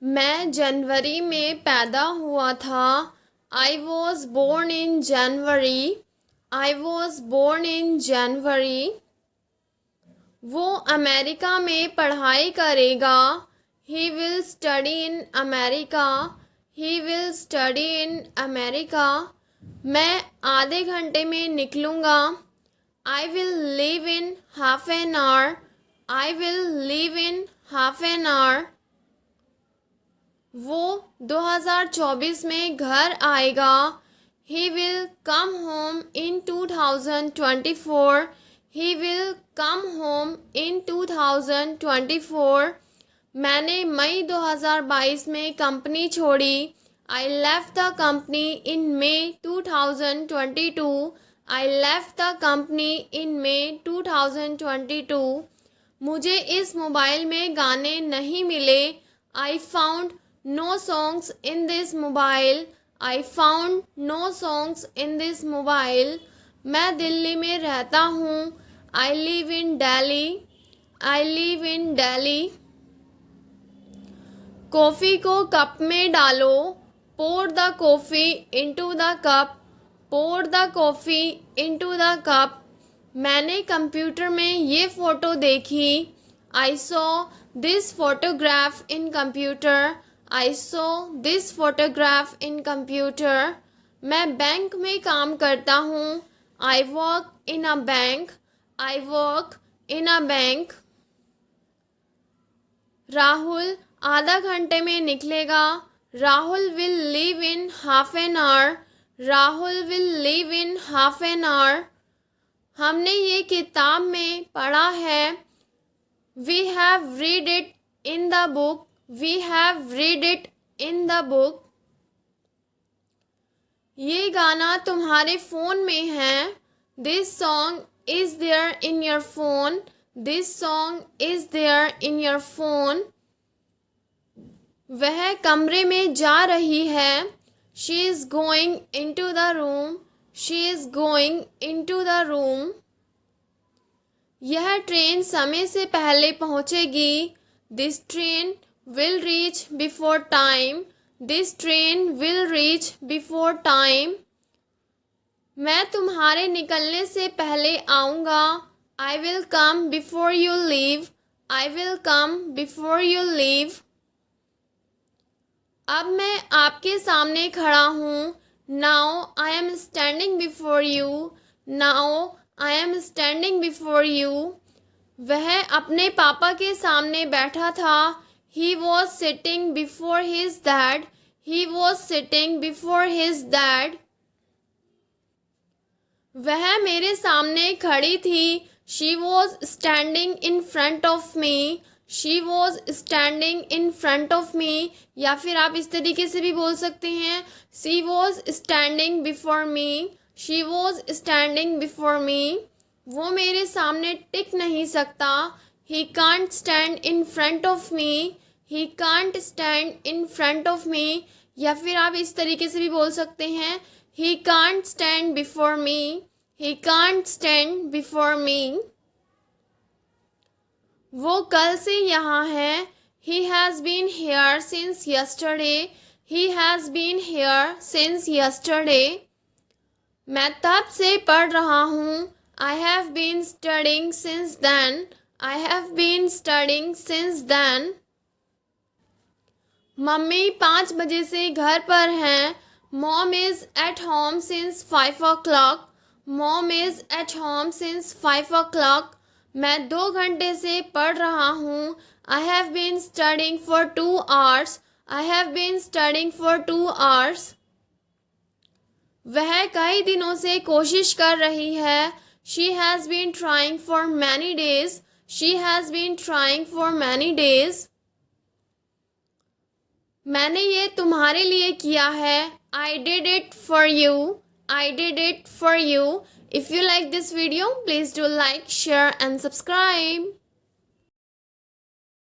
मैं जनवरी में पैदा हुआ था। I was born in January. I was born in January. वो अमेरिका में पढ़ाई करेगा। He will study in America. He will study in America. मैं आधे घंटे में निकलूँगा। I will leave in half an hour. I will leave in half an hour. वो 2024 में घर आएगा। He will come home in 2024। He will come home in 2024। मैंने मई 2022 में कंपनी छोड़ी। I left the company in May 2022। I left the company in May 2022। मुझे इस मोबाइल में गाने नहीं मिले। I found no songs in this mobile. I found no songs in this mobile. मैं दिल्ली में रहता हूँ। I live in Delhi. I live in Delhi. Coffee को कप में डालो। Pour the coffee into the cup. Pour the coffee into the cup. मैंने computer में ये फ़ोटो देखी। I saw this photograph in computer. I saw this photograph in computer. मैं bank में काम करता हूँ। I work in a bank. I work in a bank. Rahul आधा घंटे में निकलेगा। Rahul will leave in half an hour. Rahul will leave in half an hour. हमने ये किताब में पढ़ा है। We have read it in the book. We have read it in the book. ये गाना तुम्हारे फ़ोन में है। This song is there in your phone. This song is there in your phone. वह कमरे में जा रही है। She is going into the room. She is going into the room. यह ट्रेन समय से पहले पहुँचेगी। This train will reach before time. This train will reach before time. मैं तुम्हारे निकलने से पहले आऊँगा। I will come before you leave. I will come before you leave. अब मैं आपके सामने खड़ा हूँ। Now I am standing before you. Now I am standing before you. वह अपने पापा के सामने बैठा था। He was sitting before his dad. He was sitting before his dad. वह मेरे सामने खड़ी थी। She was standing in front of me. She was standing in front of me. या फिर आप इस तरीके से भी बोल सकते हैं। She was standing before me. She was standing before me. वो मेरे सामने टिक नहीं सकता। He can't stand in front of me. He can't stand in front of me. या फिर आप इस तरीके से भी बोल सकते हैं। He can't stand before me. He can't stand before me. वो कल से यहाँ है। He has been here since yesterday. He has been here since yesterday. मैं तब से पढ़ रहा हूँ। I have been studying since then. I have been studying since then. Mummy 5 बजे से घर पर हैं। Mom is at home since 5 o'clock. Mom is at home since 5 o'clock. मैं 2 घंटे से पढ़ रहा हूँ। I have been studying for 2 hours. I have been studying for 2 hours. वह कई दिनों से कोशिश कर रही है। She has been trying for many days. She has been trying for many days. मैंने ये तुम्हारे लिए किया है। I did it for you. I did it for you. If you like this video, please do like, share and subscribe.